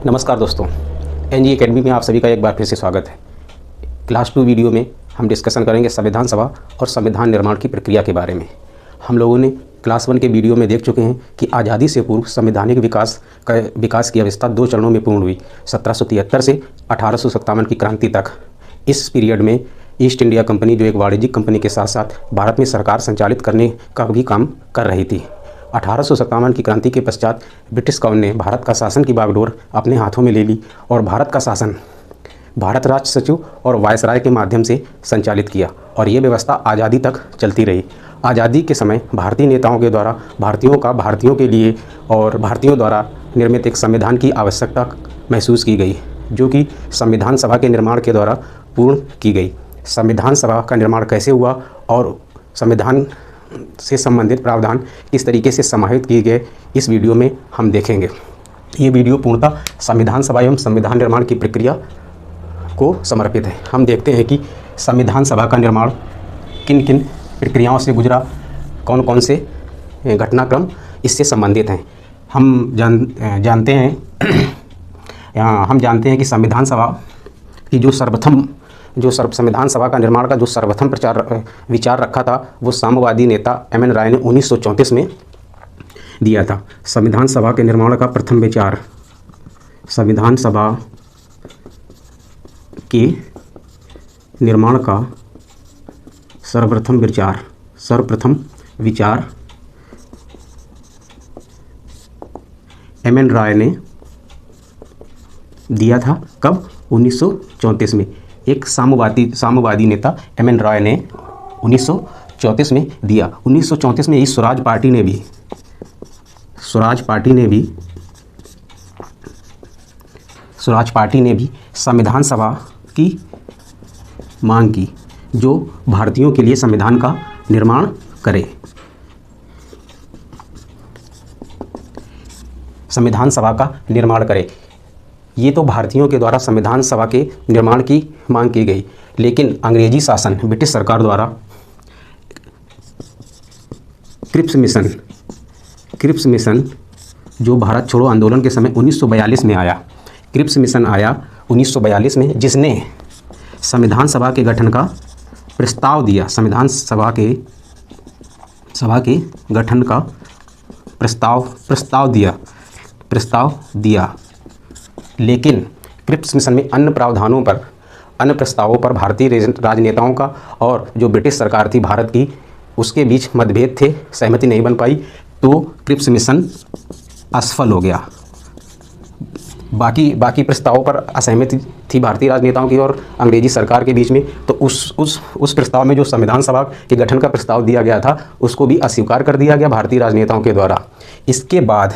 नमस्कार दोस्तों, NG academy में आप सभी का एक बार फिर से स्वागत है। क्लास 2 वीडियो में हम डिस्कशन करेंगे संविधान सभा और संविधान निर्माण की प्रक्रिया के बारे में। हम लोगों ने क्लास 1 के वीडियो में देख चुके हैं कि आज़ादी से पूर्व संवैधानिक विकास की अवस्था 2 चरणों में पूर्ण हुई, 1773 से 1857 की क्रांति तक। इस पीरियड में ईस्ट इंडिया कंपनी, जो एक वाणिज्यिक कंपनी के साथ साथ भारत में सरकार संचालित करने का भी काम कर रही थी। 1857 की क्रांति के पश्चात ब्रिटिश कौन ने भारत का शासन की बागडोर अपने हाथों में ले ली और भारत का शासन भारत राष्ट्र सचिव और वायसराय के माध्यम से संचालित किया और ये व्यवस्था आज़ादी तक चलती रही। आज़ादी के समय भारतीय नेताओं के द्वारा भारतीयों के लिए और भारतीयों द्वारा निर्मित एक संविधान की आवश्यकता महसूस की गई, जो कि संविधान सभा के निर्माण के द्वारा पूर्ण की गई। संविधान सभा का निर्माण कैसे हुआ और संविधान से संबंधित प्रावधान किस तरीके से समाहित किए गए, इस वीडियो में हम देखेंगे। ये वीडियो पूर्णतः संविधान सभा एवं संविधान निर्माण की प्रक्रिया को समर्पित है। हम देखते हैं कि संविधान सभा का निर्माण किन किन प्रक्रियाओं से गुजरा, कौन कौन से घटनाक्रम इससे संबंधित हैं। हम जानते हैं कि संविधान सभा की जो संविधान सभा का निर्माण का जो सर्वप्रथम विचार रखा था, वो साम्यवादी नेता एम.एन. राय ने 1934 में दिया था। संविधान सभा के निर्माण का प्रथम विचार, संविधान सभा के निर्माण का सर्वप्रथम विचार एम.एन. राय ने दिया था। कब? 1934 में। एक साम्यवादी नेता एम.एन. राय ने 1934 में दिया। 1934 में इस स्वराज पार्टी ने भी संविधान सभा की मांग की, जो भारतीयों के लिए संविधान का निर्माण करे। संविधान सभा का निर्माण करे, ये तो भारतीयों के द्वारा संविधान सभा के निर्माण की मांग की गई, लेकिन अंग्रेजी शासन, ब्रिटिश सरकार द्वारा क्रिप्स मिशन जो भारत छोड़ो आंदोलन के समय 1942 में आया, क्रिप्स मिशन आया 1942 में, जिसने संविधान सभा के गठन का प्रस्ताव दिया। संविधान सभा के गठन का प्रस्ताव दिया, लेकिन क्रिप्स मिशन में अन्य प्रस्तावों पर भारतीय राजनेताओं का और जो ब्रिटिश सरकार थी भारत की, उसके बीच मतभेद थे, सहमति नहीं बन पाई, तो क्रिप्स मिशन असफल हो गया। बाकी प्रस्तावों पर असहमति थी भारतीय राजनेताओं की और अंग्रेजी सरकार के बीच में, तो उस प्रस्ताव में जो संविधान सभा के गठन का प्रस्ताव दिया गया था, उसको भी अस्वीकार कर दिया गया भारतीय राजनेताओं के द्वारा। इसके बाद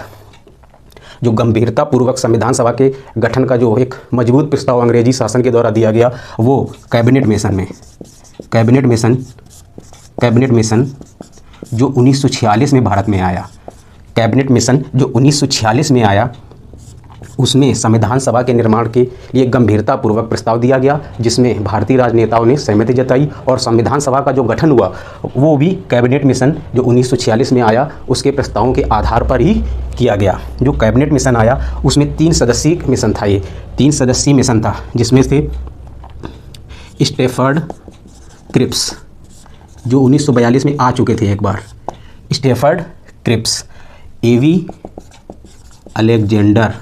जो गंभीरतापूर्वक संविधान सभा के गठन का जो एक मजबूत प्रस्ताव अंग्रेजी शासन के द्वारा दिया गया, वो कैबिनेट मिशन जो 1946 में भारत में आया। कैबिनेट मिशन जो 1946 में आया, उसमें संविधान सभा के निर्माण के लिए गंभीरतापूर्वक प्रस्ताव दिया गया, जिसमें भारतीय राजनेताओं ने सहमति जताई और संविधान सभा का जो गठन हुआ, वो भी कैबिनेट मिशन जो 1946 में आया, उसके प्रस्तावों के आधार पर ही किया गया। जो कैबिनेट मिशन आया, उसमें 3 सदस्यीय मिशन था। ये 3 सदस्यीय मिशन था, जिसमें से स्टैफर्ड क्रिप्स जो 1942 में आ चुके थे एक बार, स्टैफर्ड क्रिप्स, ए.वी. अलेक्जेंडर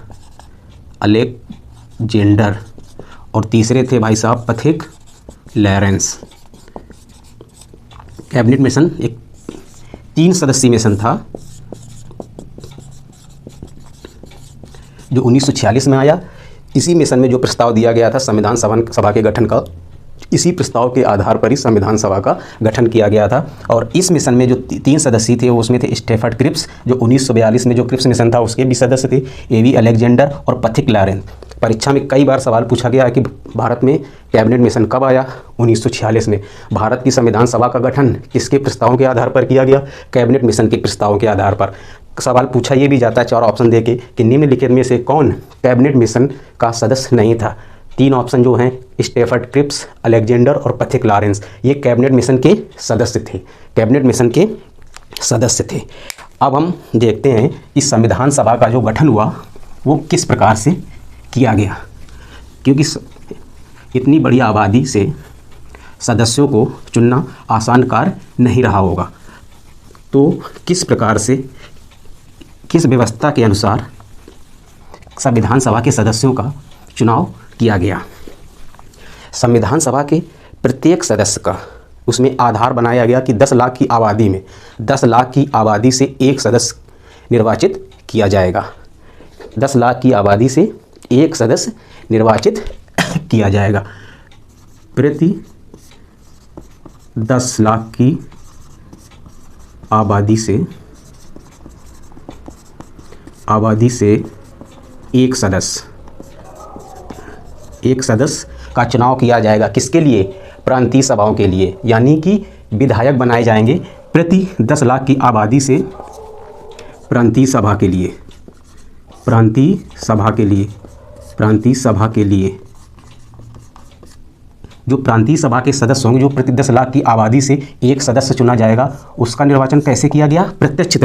और तीसरे थे भाई साहब पथिक लॉरेंस। कैबिनेट मिशन एक 3 सदस्यीय मिशन था, जो 1946 में आया। इसी मिशन में जो प्रस्ताव दिया गया था संविधान सभा के गठन का, इसी प्रस्ताव के आधार पर ही संविधान सभा का गठन किया गया था। और इस मिशन में जो 3 सदस्य थे, उसमें थे स्टैफर्ड क्रिप्स, जो 1942 में जो क्रिप्स मिशन था उसके भी सदस्य थे, ए.वी. अलेक्जेंडर और पथिक लॉरेंस। परीक्षा में कई बार सवाल पूछा गया है कि भारत में कैबिनेट मिशन कब आया? 1946 में। भारत की संविधान सभा का गठन किसके प्रस्तावों के आधार पर किया गया? कैबिनेट मिशन के प्रस्तावों के आधार पर। सवाल पूछा ये भी जाता है 4 ऑप्शन देके कि निम्नलिखित में से कौन कैबिनेट मिशन का सदस्य नहीं था? 3 ऑप्शन जो हैं, स्टैफर्ड क्रिप्स, अलेक्जेंडर और पथिक लॉरेंस, ये कैबिनेट मिशन के सदस्य थे। अब हम देखते हैं कि संविधान सभा का जो गठन हुआ वो किस प्रकार से किया गया, क्योंकि इतनी बड़ी आबादी से सदस्यों को चुनना आसान कार्य नहीं रहा होगा। तो किस प्रकार से, किस व्यवस्था के अनुसार संविधान सभा के सदस्यों का चुनाव किया गया? संविधान सभा के प्रत्येक सदस्य का उसमें आधार बनाया गया कि 10 लाख की आबादी में 10 लाख की आबादी से एक सदस्य निर्वाचित किया जाएगा। 10 लाख की आबादी से एक सदस्य निर्वाचित किया जाएगा। प्रति 10 लाख की आबादी से एक सदस्य का चुनाव किया जाएगा। किसके लिए? प्रांतीय सभाओं के लिए, यानी कि विधायक बनाए जाएंगे प्रति 10 लाख की आबादी से प्रांतीय सभा के लिए। जो प्रांतीय सभा के सदस्य होंगे, जो प्रति 10 लाख की आबादी से एक सदस्य चुना जाएगा, उसका निर्वाचन कैसे किया गया? प्रत्यक्ष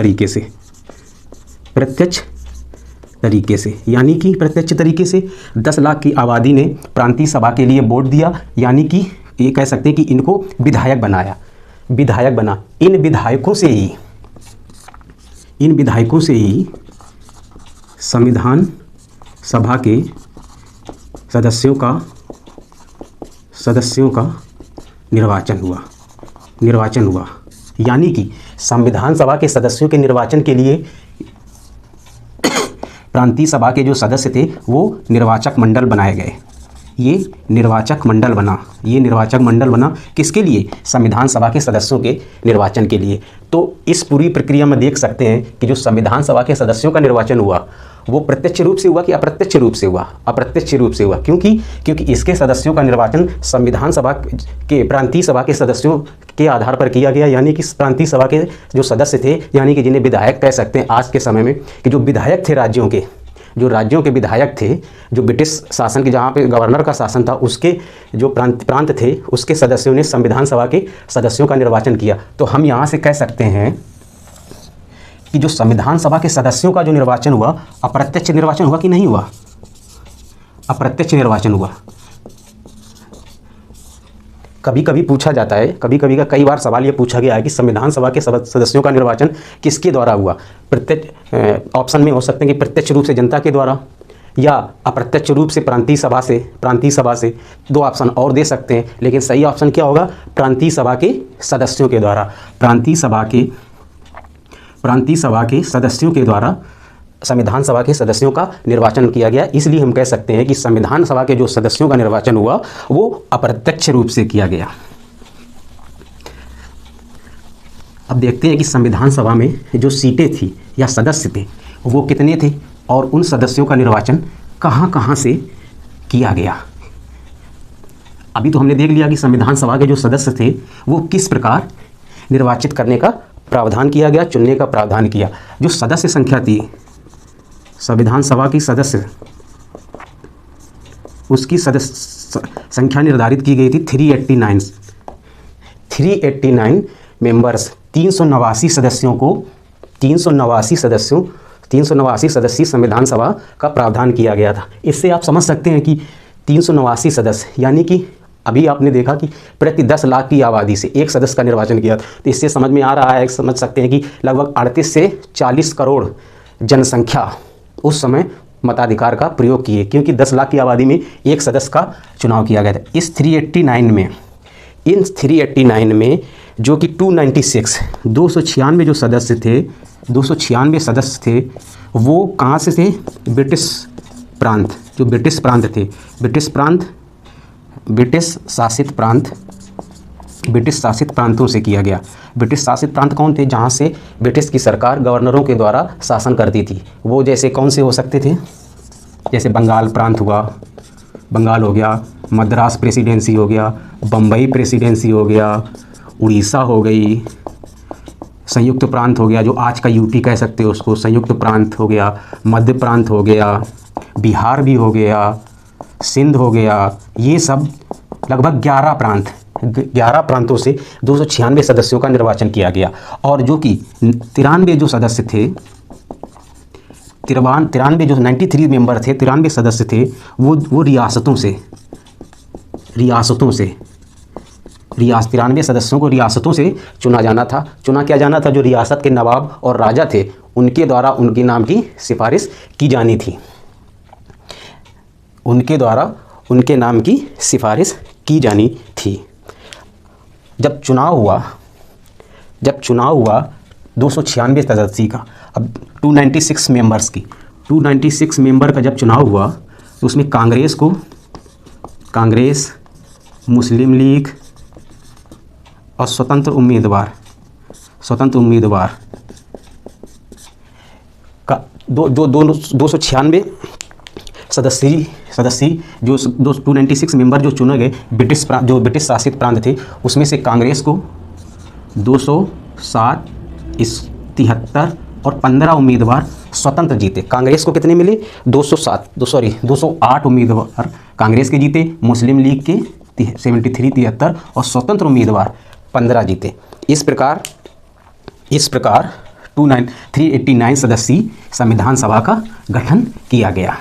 तरीके से, यानी कि प्रत्यक्ष तरीके से 10 लाख की आबादी ने प्रांतीय सभा के लिए वोट दिया, यानी कि ये कह सकते हैं कि इनको विधायक बना। इन विधायकों से ही संविधान सभा के सदस्यों का निर्वाचन हुआ। यानी कि संविधान सभा के सदस्यों के निर्वाचन के लिए प्रांतीय सभा के जो सदस्य थे वो निर्वाचक मंडल बनाए गए। ये निर्वाचक मंडल बना किसके लिए? संविधान सभा के सदस्यों के निर्वाचन के लिए। तो इस पूरी प्रक्रिया में देख सकते हैं कि जो संविधान सभा के सदस्यों का निर्वाचन हुआ वो प्रत्यक्ष रूप से हुआ कि अप्रत्यक्ष रूप से हुआ? अप्रत्यक्ष रूप से हुआ। क्योंकि इसके सदस्यों का निर्वाचन संविधान सभा के प्रांतीय सभा के सदस्यों के आधार पर किया गया, यानी कि प्रांतीय सभा के जो सदस्य थे, यानी कि जिन्हें विधायक कह सकते हैं आज के समय में, कि जो विधायक थे राज्यों के विधायक थे, जो ब्रिटिश शासन के जहाँ पे गवर्नर का शासन था, उसके जो प्रांत थे, उसके सदस्यों ने संविधान सभा के सदस्यों का निर्वाचन किया। तो हम यहाँ से कह सकते हैं कि जो संविधान सभा के सदस्यों का जो निर्वाचन हुआ, अप्रत्यक्ष निर्वाचन हुआ कि नहीं हुआ? अप्रत्यक्ष निर्वाचन हुआ। कभी पूछा जाता है, कई बार सवाल ये पूछा गया है कि संविधान सभा के सदस्यों का निर्वाचन किसके द्वारा हुआ? प्रत्यक्ष ऑप्शन में हो सकते हैं कि प्रत्यक्ष रूप से जनता के द्वारा, या अप्रत्यक्ष रूप से प्रांतीय सभा से। 2 ऑप्शन और दे सकते हैं, लेकिन सही ऑप्शन क्या होगा? प्रांतीय सभा के सदस्यों के द्वारा। प्रांतीय सभा के सदस्यों के द्वारा संविधान सभा के सदस्यों का निर्वाचन किया गया। इसलिए हम कह सकते हैं कि संविधान सभा के जो सदस्यों का निर्वाचन हुआ वो अप्रत्यक्ष रूप से किया गया। अब देखते हैं कि संविधान सभा में जो सीटें थी या सदस्य थे वो कितने थे, और उन सदस्यों का निर्वाचन कहाँ से किया गया। अभी तो हमने देख लिया कि संविधान सभा के जो सदस्य थे वो किस प्रकार निर्वाचित करने का प्रावधान किया गया, चुनने का प्रावधान किया। जो सदस्य संख्या थी संविधान सभा की सदस्य, उसकी सदस्य संख्या निर्धारित की गई थी 389 मेंबर्स। 389 सदस्यीय संविधान सभा का प्रावधान किया गया था। इससे आप समझ सकते हैं कि 389 सदस्य, यानी कि अभी आपने देखा कि प्रति 10 लाख की आबादी से एक सदस्य का निर्वाचन किया, तो इससे समझ में आ रहा है, समझ सकते हैं कि लगभग 38 से 40 करोड़ जनसंख्या उस समय मताधिकार का प्रयोग किए, क्योंकि 10 लाख की आबादी में एक सदस्य का चुनाव किया गया था। इस 389 में जो कि 296 जो सदस्य थे, 296 सदस्य थे, वो कहाँ से थे? ब्रिटिश शासित प्रांतों से किया गया। ब्रिटिश शासित प्रांत कौन थे? जहाँ से ब्रिटिश की सरकार गवर्नरों के द्वारा शासन करती थी। वो जैसे कौन से हो सकते थे? जैसे बंगाल प्रांत हुआ, बंगाल हो गया, मद्रास प्रेसिडेंसी हो गया, बम्बई प्रेसिडेंसी हो गया, उड़ीसा हो गई, संयुक्त प्रांत हो गया, जो आज का यूपी कह सकते हो उसको, संयुक्त प्रांत हो गया, मध्य प्रांत हो गया, बिहार भी हो गया, सिंध हो गया। ये सब लगभग 11 प्रांतों से 296 सदस्यों का निर्वाचन किया गया। और जो कि 93 जो सदस्य थे, 93 जो 93 मेंबर थे, 93 सदस्य थे, वो रियासतों से 93 सदस्यों को रियासतों से चुना जाना था। चुना क्या जाना था? जो रियासत के नवाब और राजा थे उनके द्वारा उनके नाम की सिफारिश की जानी थी, उनके द्वारा उनके नाम की सिफारिश की जानी थी। जब चुनाव हुआ 296 सदस्य का, अब 296 मेंबर्स की 296 मेंबर का जब चुनाव हुआ तो उसमें कांग्रेस, मुस्लिम लीग और स्वतंत्र उम्मीदवार का 296 सदस्य जो 296 मेंबर जो चुने गए जो ब्रिटिश शासित प्रांत थे, उसमें से कांग्रेस को 207, 73 और 15 उम्मीदवार स्वतंत्र जीते। कांग्रेस को कितने मिले? 208 उम्मीदवार कांग्रेस के जीते, मुस्लिम लीग के 73, 73 और स्वतंत्र उम्मीदवार 15 जीते। इस प्रकार 389 सदस्यीय संविधान सभा का गठन किया गया।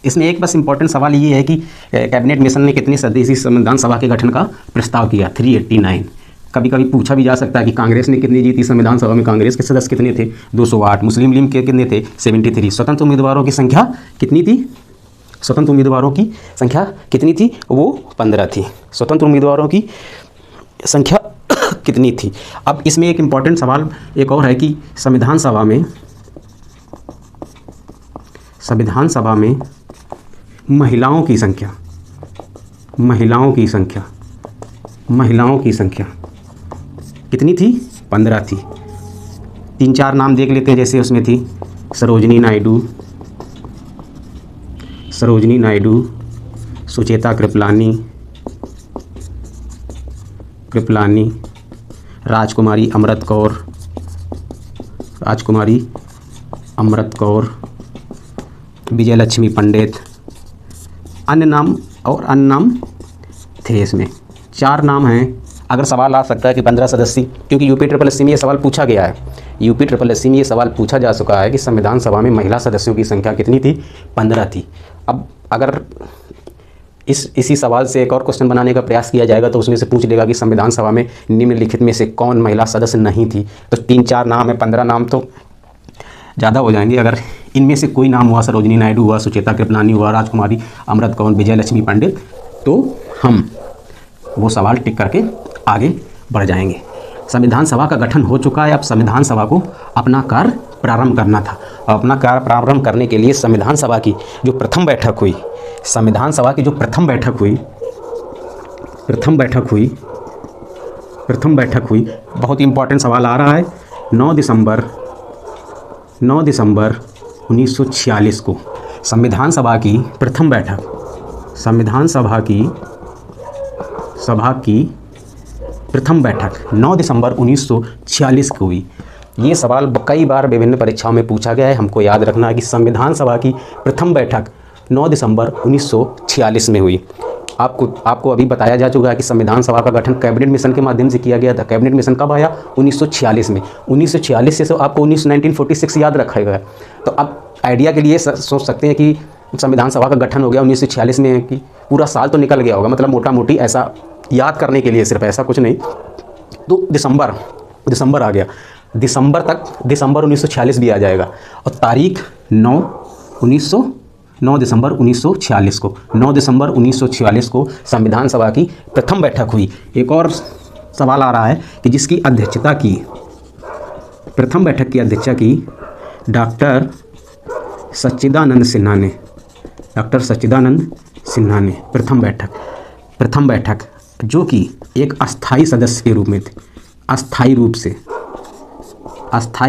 इसमें एक बस इंपॉर्टेंट सवाल ये है कि कैबिनेट मिशन ने कितने सदस्यीय संविधान सभा के गठन का प्रस्ताव किया? 389। कभी कभी पूछा भी जा सकता है कि कांग्रेस ने कितनी जीती संविधान सभा में, कांग्रेस के सदस्य कितने थे? 208। मुस्लिम लीग के कितने थे? 73। स्वतंत्र उम्मीदवारों की संख्या कितनी थी? स्वतंत्र उम्मीदवारों की संख्या कितनी थी? वो 15 थी। स्वतंत्र उम्मीदवारों की संख्या कितनी थी? अब इसमें एक इम्पॉर्टेंट सवाल एक और है कि संविधान सभा में महिलाओं की संख्या कितनी थी? 15 थी। 3-4 नाम देख लेते हैं। जैसे उसमें थी सरोजनी नायडू, सुचेता कृपलानी, राजकुमारी अमृत कौर, विजय लक्ष्मी पंडित, अन्य नाम थे। इसमें 4 नाम हैं। अगर सवाल आ सकता है कि 15 सदस्य, क्योंकि UPSSC में ये सवाल पूछा गया है, UPSSC में ये सवाल पूछा जा चुका है कि संविधान सभा में महिला सदस्यों की संख्या कितनी थी? 15 थी। अब अगर इसी सवाल से एक और क्वेश्चन बनाने का प्रयास किया जाएगा तो उसमें से पूछ लेगा कि संविधान सभा में निम्नलिखित में से कौन महिला सदस्य नहीं थी? तो 3-4 नाम है, 15 नाम तो ज़्यादा हो जाएंगे। अगर इनमें से कोई नाम हुआ, सरोजनी नायडू हुआ, सुचेता कृपलानी हुआ, राजकुमारी अमृत कौर, विजय लक्ष्मी पंडित, तो हम वो सवाल टिक करके आगे बढ़ जाएंगे। संविधान सभा का गठन हो चुका है। अब संविधान सभा को अपना कार्य प्रारंभ करना था। अपना कार्य प्रारंभ करने के लिए संविधान सभा की जो प्रथम बैठक हुई, बहुत इंपॉर्टेंट सवाल आ रहा है। 9 दिसंबर 1946 को संविधान सभा की प्रथम बैठक, प्रथम बैठक 9 दिसंबर 1946 को हुई। ये सवाल कई बार विभिन्न परीक्षाओं में पूछा गया है। हमको याद रखना है कि संविधान सभा की प्रथम बैठक 9 दिसंबर 1946 में हुई। आपको अभी बताया जा चुका है कि संविधान सभा का गठन कैबिनेट मिशन के माध्यम से किया गया था। कैबिनेट मिशन कब आया? 1946 में। 1946 से तो आपको 1946 याद रखा गया। तो आप आइडिया के लिए सोच सकते हैं कि संविधान सभा का गठन हो गया 1946 में, कि पूरा साल तो निकल गया होगा, मतलब मोटा मोटी ऐसा याद करने के लिए, सिर्फ ऐसा कुछ नहीं। तो दिसंबर आ गया, दिसंबर 1946 भी आ जाएगा। और तारीख 9 दिसंबर 1946 को संविधान सभा की प्रथम बैठक हुई। एक और सवाल आ रहा है कि जिसकी अध्यक्षता की, प्रथम बैठक की अध्यक्षता की डॉक्टर सच्चिदानंद सिन्हा ने प्रथम बैठक जो कि एक अस्थाई सदस्य के रूप में थे, अस्थाई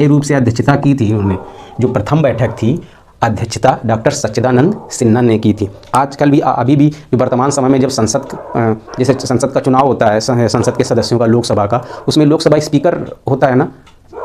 रूप से अध्यक्षता की थी उन्होंने। जो प्रथम बैठक थी, अध्यक्षता डॉक्टर सच्चिदानंद सिन्हा ने की थी। आजकल भी अभी भी वर्तमान समय में जब जैसे संसद का चुनाव होता है, संसद के सदस्यों का, लोकसभा का, उसमें लोकसभा स्पीकर होता है ना,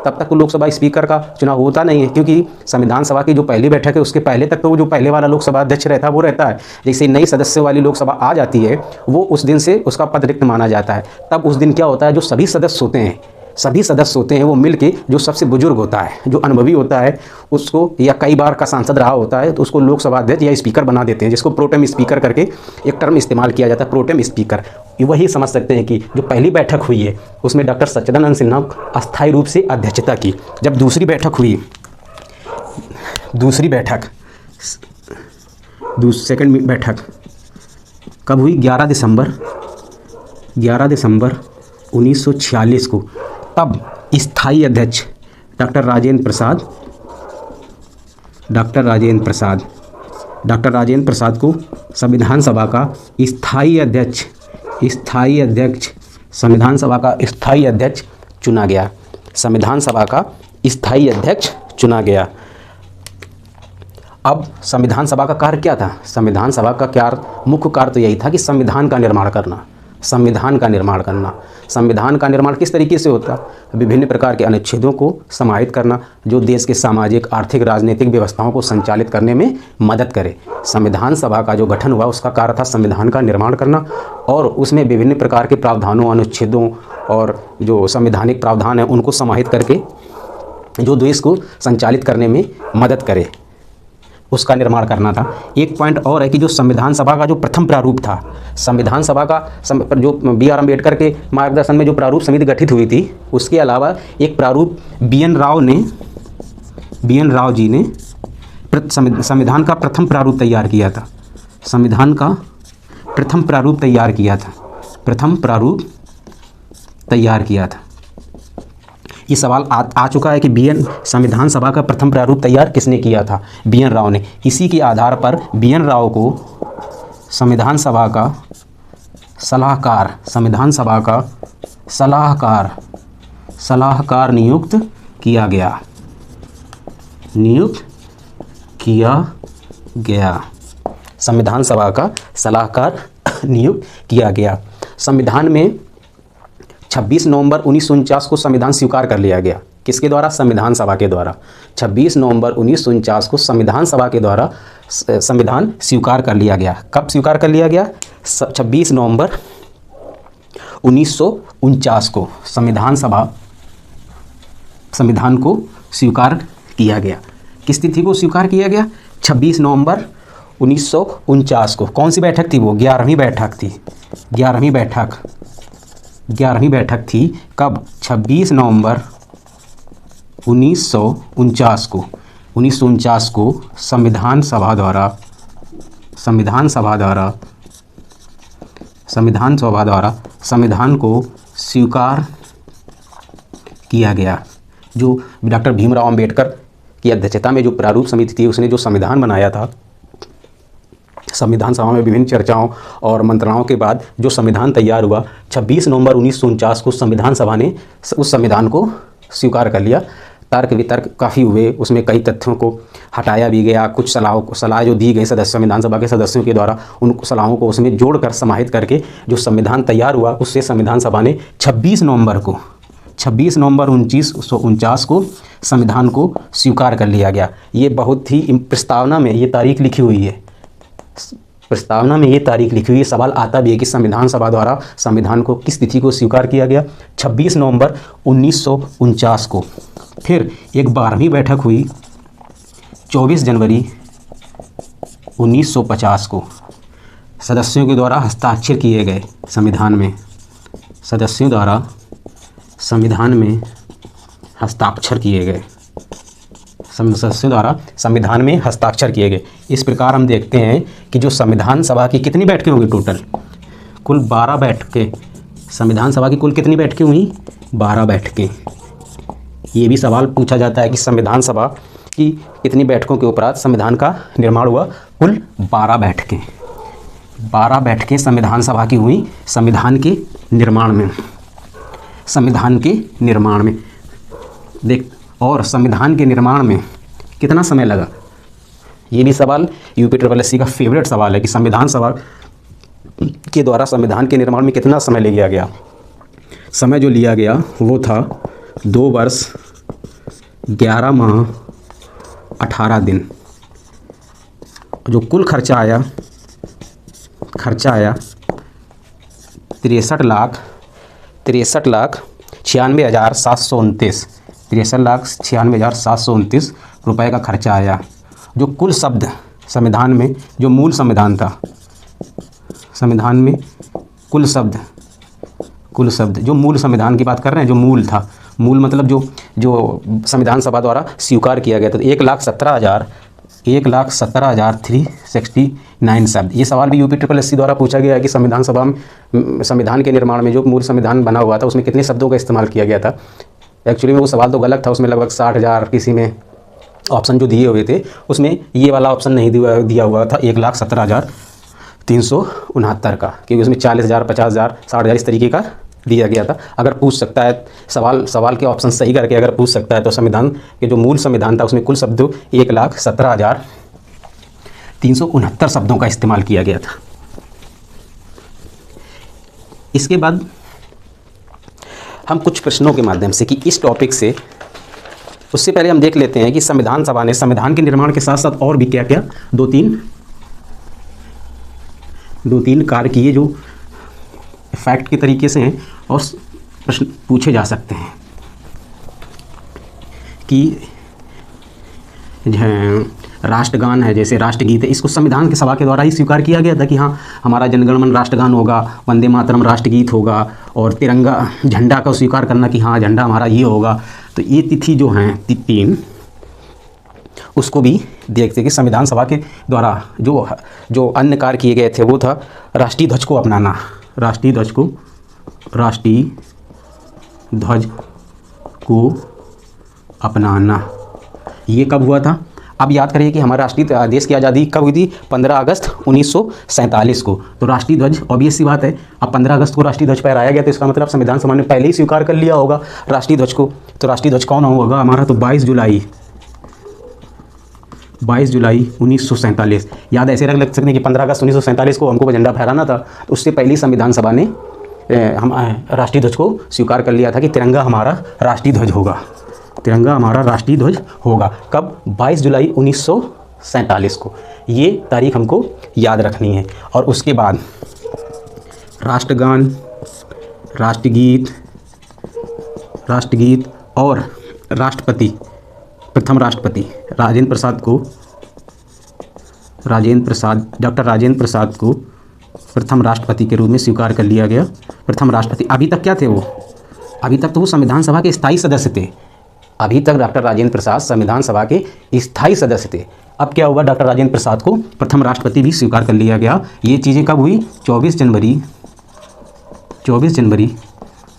तब तक तो लोकसभा स्पीकर का चुनाव होता नहीं है, क्योंकि संविधान सभा की जो पहली बैठक है उसके पहले तक तो वो जो पहले वाला लोकसभा अध्यक्ष रहता है वो रहता है। जैसे नई सदस्यों वाली लोकसभा आ जाती है, वो उस दिन से उसका पद रिक्त माना जाता है। तब उस दिन क्या होता है, जो सभी सदस्य होते हैं सभी सदस्य होते हैं वो मिल के, जो सबसे बुजुर्ग होता है, जो अनुभवी होता है उसको, या कई बार का सांसद रहा होता है तो उसको लोकसभा अध्यक्ष या स्पीकर बना देते हैं, जिसको प्रोटेम स्पीकर करके एक टर्म इस्तेमाल किया जाता है, प्रोटेम स्पीकर। वही समझ सकते हैं कि जो पहली बैठक हुई है उसमें डॉक्टर सच्चिदानंद सिन्हा अस्थायी रूप से अध्यक्षता की। जब दूसरी बैठक हुई, सेकंड बैठक कब हुई? 11 दिसंबर 1946 को। तब स्थायी अध्यक्ष डॉक्टर राजेंद्र प्रसाद को संविधान सभा का स्थायी अध्यक्ष चुना गया। संविधान सभा का स्थायी अध्यक्ष चुना गया। अब संविधान सभा का कार्य क्या था? संविधान सभा का मुख्य कार्य तो यही था कि संविधान का निर्माण करना। संविधान का निर्माण किस तरीके से होता? विभिन्न प्रकार के अनुच्छेदों को समाहित करना, जो देश के सामाजिक, आर्थिक, राजनीतिक व्यवस्थाओं को संचालित करने में मदद करे। संविधान सभा का जो गठन हुआ उसका कार्य था संविधान का निर्माण करना, और उसमें विभिन्न प्रकार के प्रावधानों, अनुच्छेदों और जो संवैधानिक प्रावधान है उनको समाहित करके जो देश को संचालित करने में मदद करे, उसका निर्माण करना था। एक पॉइंट और है कि जो संविधान सभा का जो प्रथम प्रारूप था, संविधान सभा का जो B.R. अम्बेडकर के मार्गदर्शन में जो प्रारूप समिति गठित हुई थी, उसके अलावा एक प्रारूप B.N. राव जी ने संविधान का प्रथम प्रारूप तैयार किया था। प्रथम प्रारूप तैयार किया था। ये सवाल आ चुका है कि संविधान सभा का प्रथम प्रारूप तैयार किसने किया था? B.N. राव ने। इसी के आधार पर B.N. राव को संविधान सभा का सलाहकार नियुक्त किया गया। संविधान सभा का सलाहकार नियुक्त किया गया। संविधान में 26 नवंबर 1949 को संविधान स्वीकार कर लिया गया। किसके द्वारा? संविधान सभा के द्वारा। 26 नवंबर 1949 को संविधान सभा के द्वारा संविधान स्वीकार कर लिया गया। कब स्वीकार कर लिया गया? 26 नवंबर 1949 को संविधान को स्वीकार किया गया। किस तिथि को स्वीकार किया गया? 26 नवंबर 1949 को। कौन सी बैठक थी वो? 11वीं बैठक थी। 11वीं बैठक थी। कब? 26 नवंबर 1949 को संविधान सभा द्वारा संविधान को स्वीकार किया गया। जो डॉक्टर भीमराव अंबेडकर की अध्यक्षता में जो प्रारूप समिति थी, उसने जो संविधान बनाया था, संविधान सभा में विभिन्न चर्चाओं और मंत्रणाओं के बाद जो संविधान तैयार हुआ, 26 नवंबर 1949 को संविधान सभा ने उस संविधान को स्वीकार कर लिया। तर्क वितर्क काफ़ी हुए, उसमें कई तथ्यों को हटाया भी गया, कुछ सलाह जो दी गई संविधान सभा के सदस्यों के द्वारा, उन सलाहों को उसमें जोड़कर समाहित करके जो संविधान तैयार हुआ, उससे संविधान सभा ने 26 नवंबर 1949 को संविधान को स्वीकार कर लिया गया। ये बहुत ही प्रस्तावना में ये तारीख लिखी हुई है। सवाल आता भी है कि संविधान सभा द्वारा संविधान को किस तिथि को स्वीकार किया गया? 26 नवंबर 1949 को। फिर एक 12वीं बैठक हुई 24 जनवरी 1950 को। सदस्यों के द्वारा हस्ताक्षर किए गए संविधान में हस्ताक्षर किए गए। इस प्रकार हम देखते हैं कि जो संविधान सभा की कितनी बैठकें होंगी टोटल? कुल 12 बैठकें। संविधान सभा की कुल कितनी बैठकें हुई? 12 बैठकें। ये भी सवाल पूछा जाता है कि संविधान सभा की कितनी बैठकों के उपरांत संविधान का निर्माण हुआ? कुल 12 बैठकें। 12 बैठकें संविधान सभा की हुई संविधान के निर्माण में। और संविधान के निर्माण में कितना समय लगा? ये भी सवाल UPSSC का फेवरेट सवाल है कि संविधान सभा के द्वारा संविधान के निर्माण में कितना समय लिया गया। समय जो लिया गया वो था 2 वर्ष 11 माह 18 दिन। जो कुल खर्चा आया 63 लाख 96,729 63,96,729 रुपये का खर्चा आया। जो कुल शब्द संविधान में, जो मूल संविधान था, संविधान में कुल शब्द जो मूल संविधान की बात कर रहे हैं, जो मूल था, मूल मतलब जो संविधान सभा द्वारा स्वीकार किया गया था, 1,17,369 शब्द। ये सवाल भी UPSSC द्वारा पूछा गया है कि संविधान सभा में, संविधान के निर्माण में जो मूल संविधान बना हुआ था उसमें कितने शब्दों का इस्तेमाल किया गया था। एक्चुअली में वो सवाल तो गलत था, उसमें लगभग 60,000 किसी में ऑप्शन जो दिए हुए थे उसमें ये वाला ऑप्शन नहीं दिया हुआ था 1,17,369 का, क्योंकि उसमें 40,000, 50,000, 60,000 इस तरीके का दिया गया था। अगर पूछ सकता है सवाल के ऑप्शन सही करके अगर पूछ सकता है तो संविधान के जो मूल संविधान था उसमें कुल शब्द 1,17,369 शब्दों का इस्तेमाल किया गया था। इसके बाद हम कुछ प्रश्नों के माध्यम से कि इस टॉपिक से, उससे पहले हम देख लेते हैं कि संविधान सभा ने संविधान के निर्माण के साथ साथ और भी क्या क्या दो तीन कार्य किए जो फैक्ट के तरीके से हैं और प्रश्न पूछे जा सकते हैं कि राष्ट्रगान है, जैसे राष्ट्रगीत है, इसको संविधान की सभा के द्वारा ही स्वीकार किया गया था कि हाँ हमारा जनगणमन राष्ट्रगान होगा, वंदे मातरम राष्ट्रगीत होगा, और तिरंगा झंडा का स्वीकार करना कि हाँ झंडा हमारा ये होगा। तो ये तिथि जो हैं 3 उसको भी देखते कि संविधान सभा के द्वारा जो अन्य कार्य किए गए थे वो था राष्ट्रीय ध्वज को अपनाना, राष्ट्रीय ध्वज को अपनाना। ये कब हुआ था? अब याद करिए कि हमारा राष्ट्रीय देश की आज़ादी कब हुई थी? 15 अगस्त 1947 को। तो राष्ट्रीय ध्वज ऑब्वियस सी बात है, अब 15 अगस्त को राष्ट्रीय ध्वज फहराया गया तो इसका मतलब संविधान सभा ने पहले ही स्वीकार कर लिया होगा राष्ट्रीय ध्वज को। तो राष्ट्रीय ध्वज कौन होगा हमारा? तो 22 जुलाई 1947। याद ऐसे रख सकते हैं कि 15 अगस्त 1947 को हमको झंडा फहराना था, तो उससे पहले संविधान सभा ने हम राष्ट्रीय ध्वज को स्वीकार कर लिया था कि तिरंगा हमारा राष्ट्रीय ध्वज होगा, तिरंगा हमारा राष्ट्रीय ध्वज होगा। कब? 22 जुलाई 1947 को। ये तारीख हमको याद रखनी है। और उसके बाद राष्ट्रगान, राष्ट्रगीत और राष्ट्रपति, प्रथम राष्ट्रपति डॉक्टर राजेंद्र प्रसाद को प्रथम राष्ट्रपति के रूप में स्वीकार कर लिया गया। प्रथम राष्ट्रपति, अभी तक क्या थे वो? अभी तक तो वो संविधान सभा के स्थायी सदस्य थे। अभी तक डॉक्टर राजेंद्र प्रसाद संविधान सभा के स्थायी सदस्य थे। अब क्या हुआ? डॉक्टर राजेंद्र प्रसाद को प्रथम राष्ट्रपति भी स्वीकार कर लिया गया। ये चीज़ें कब हुई? 24 जनवरी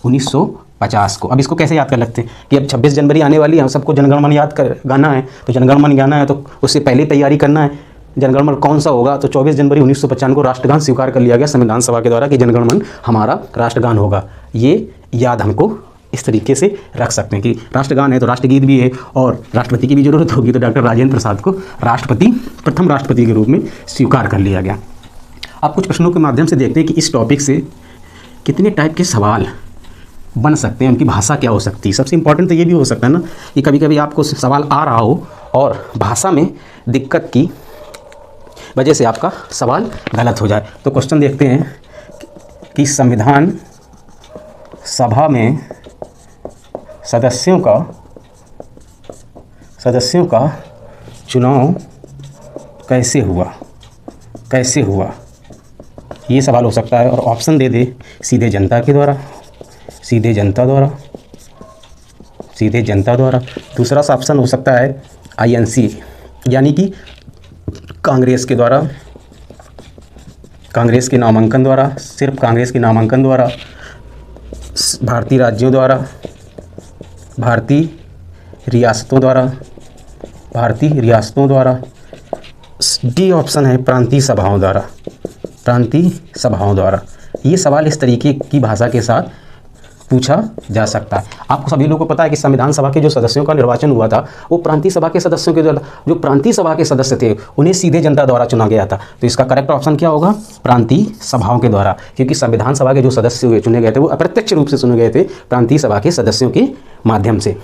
1950 को। अब इसको कैसे याद कर लगते हैं कि अब 26 जनवरी आने वाली है, हम सबको जनगणमन गाना है, तो जनगणमन गाना है तो उससे पहले तैयारी करना है। जनगणमन कौन सा होगा? तो 24 जनवरी 1955 को राष्ट्रगान स्वीकार कर लिया गया संविधान सभा के द्वारा कि जनगणमन हमारा राष्ट्रगान होगा। ये याद हमको इस तरीके से रख सकते हैं कि राष्ट्रगान है तो राष्ट्रगीत भी है, और राष्ट्रपति की भी जरूरत होगी तो डॉक्टर राजेंद्र प्रसाद को प्रथम राष्ट्रपति के रूप में स्वीकार कर लिया गया। अब कुछ प्रश्नों के माध्यम से देखते हैं कि इस टॉपिक से कितने टाइप के सवाल बन सकते हैं, उनकी भाषा क्या हो सकती है। सबसे इंपॉर्टेंट तो ये भी हो सकता है ना कि कभी कभी आपको सवाल आ रहा हो और भाषा में दिक्कत की वजह से आपका सवाल गलत हो जाए। तो क्वेश्चन देखते हैं कि संविधान सभा में सदस्यों का चुनाव कैसे हुआ? ये सवाल हो सकता है। और ऑप्शन दे दे सीधे जनता द्वारा। दूसरा ऑप्शन हो सकता है INC यानी कि कांग्रेस के द्वारा, कांग्रेस के नामांकन द्वारा, सिर्फ कांग्रेस के नामांकन द्वारा, भारतीय राज्यों द्वारा, भारतीय रियासतों द्वारा। डी ऑप्शन है प्रांतीय सभाओं द्वारा। ये सवाल इस तरीके की भाषा के साथ पूछा जा सकता है। आपको सभी लोगों को पता है कि संविधान सभा के जो सदस्यों का निर्वाचन हुआ था वो प्रांतीय सभा के सदस्यों के द्वारा, जो प्रांतीय सभा के सदस्य थे उन्हें सीधे जनता द्वारा चुना गया था। तो इसका करेक्ट ऑप्शन क्या होगा? प्रांतीय सभाओं के द्वारा, क्योंकि संविधान सभा के जो सदस्य चुने गए थे वो अप्रत्यक्ष रूप से चुने गए थे प्रांतीय सभा के सदस्यों के माध्यम से।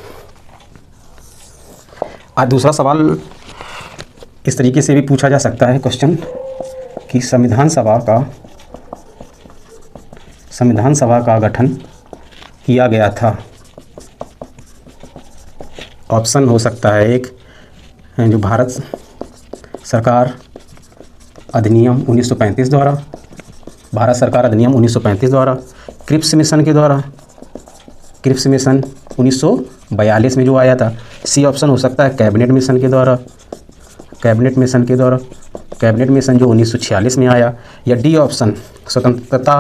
आज दूसरा सवाल इस तरीके से भी पूछा जा सकता है क्वेश्चन कि संविधान सभा का गठन किया गया था ऑप्शन हो सकता है एक जो भारत सरकार अधिनियम 1935 द्वारा, भारत सरकार अधिनियम 1935 द्वारा, क्रिप्स मिशन के द्वारा, क्रिप्स मिशन 1942 में जो आया था। सी ऑप्शन हो सकता है कैबिनेट मिशन के द्वारा, कैबिनेट मिशन के द्वारा, कैबिनेट मिशन जो 1946 में आया। या डी ऑप्शन स्वतंत्रता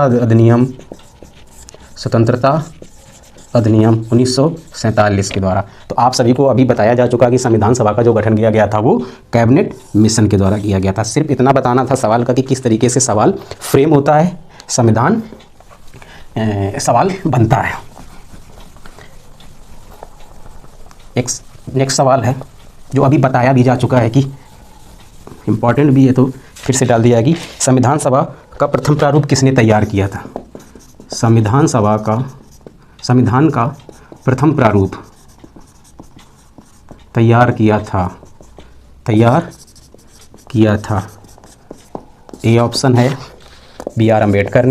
अधिनियम 1947 के द्वारा। तो आप सभी को अभी बताया जा चुका कि संविधान सभा का जो गठन किया गया था वो कैबिनेट मिशन के द्वारा किया गया था। सिर्फ इतना बताना था सवाल का कि किस तरीके से सवाल फ्रेम होता है, संविधान सवाल बनता है। एक नेक्स्ट सवाल है जो अभी बताया भी जा चुका है कि इम्पॉर्टेंट भी है, तो फिर से डाल दिया है कि संविधान सभा का प्रथम प्रारूप किसने तैयार किया था। संविधान का प्रथम प्रारूप तैयार किया था। ए ऑप्शन है बी आर अम्बेडकर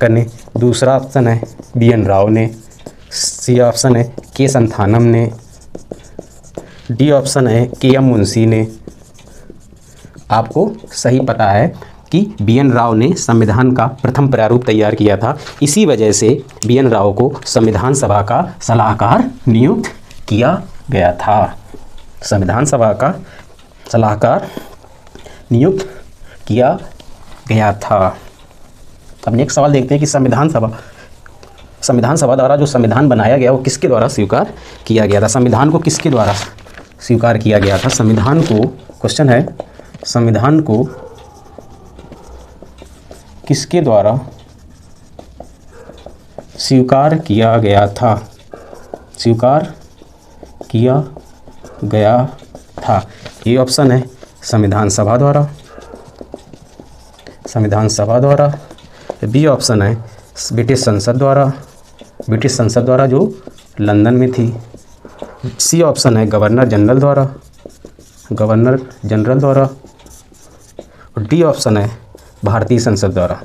ने, दूसरा ऑप्शन है बी एन राव ने, सी ऑप्शन है के संथानम ने, डी ऑप्शन है के एम मुंशी ने। आपको सही पता है कि बी एन राव ने संविधान का प्रथम प्रारूप तैयार किया था। इसी वजह से बी एन राव को संविधान सभा का सलाहकार नियुक्त किया गया था। संविधान सभा का सलाहकार नियुक्त किया गया था। अब नेक्स्ट सवाल देखते हैं कि संविधान सभा द्वारा जो संविधान बनाया गया वो किसके द्वारा स्वीकार किया गया था। संविधान को किसके द्वारा स्वीकार किया गया था। संविधान को, क्वेश्चन है, संविधान को किसके द्वारा स्वीकार किया गया था। ये ऑप्शन है संविधान सभा द्वारा, बी ऑप्शन है ब्रिटिश संसद द्वारा जो लंदन में थी, सी ऑप्शन है गवर्नर जनरल द्वारा, और डी ऑप्शन है भारतीय संसद द्वारा।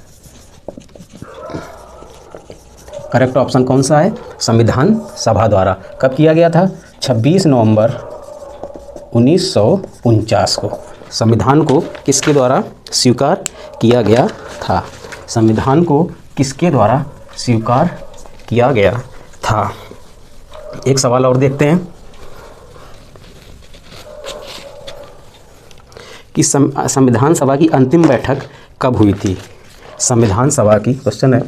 करेक्ट ऑप्शन कौन सा है? संविधान सभा द्वारा। कब किया गया था? 26 नवंबर 1949 को संविधान को किसके द्वारा स्वीकार किया गया था। संविधान को किसके द्वारा स्वीकार किया गया था। एक सवाल और देखते हैं कि संविधान सभा की अंतिम बैठक कब हुई थी। संविधान सभा की, क्वेश्चन है,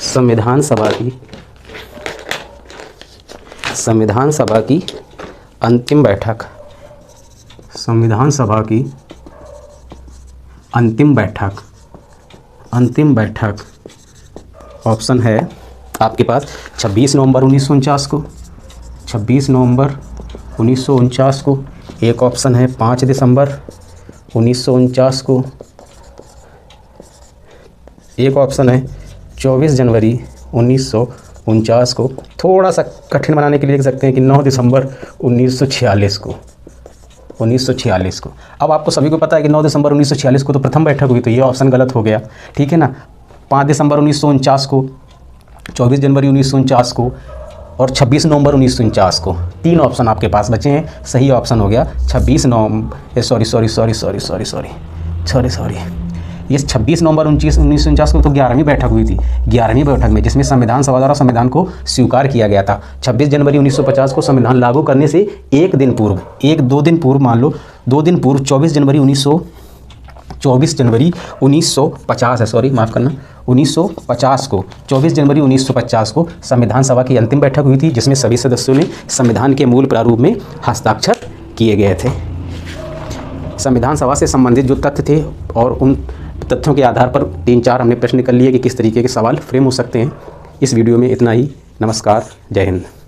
संविधान सभा की अंतिम बैठक, अंतिम बैठक ऑप्शन है आपके पास 26 नवंबर 1949 को, 26 नवंबर 1949 को। एक ऑप्शन है 5 दिसंबर 1949 को। एक ऑप्शन है 24 जनवरी 1949 को। थोड़ा सा कठिन बनाने के लिए लिख सकते हैं कि 9 दिसंबर 1946 को। अब आपको सभी को पता है कि 9 दिसंबर 1946 को तो प्रथम बैठक हुई, तो ये ऑप्शन गलत हो गया, ठीक है ना। 5 दिसंबर 1949 को, 24 जनवरी 1949 को और 26 नवंबर 1949 को। 3 ऑप्शन आपके पास बचे हैं। सही ऑप्शन हो गया 26 नवंबर, ये 26 नवंबर 1949 को तो 11वीं बैठक हुई थी। 11वीं बैठक में जिसमें संविधान सभा द्वारा संविधान को स्वीकार किया गया था। 26 जनवरी 1950 को संविधान लागू करने से 2 दिन पूर्व 24 जनवरी 1950 है, सॉरी माफ़ करना, 1950 को, 24 जनवरी 1950 को संविधान सभा की अंतिम बैठक हुई थी, जिसमें सभी सदस्यों ने संविधान के मूल प्रारूप में हस्ताक्षर किए गए थे। संविधान सभा से संबंधित जो तथ्य थे और उन तथ्यों के आधार पर 3-4 हमने प्रश्न कर लिए कि किस तरीके के सवाल फ्रेम हो सकते हैं। इस वीडियो में इतना ही। नमस्कार, जय हिंद।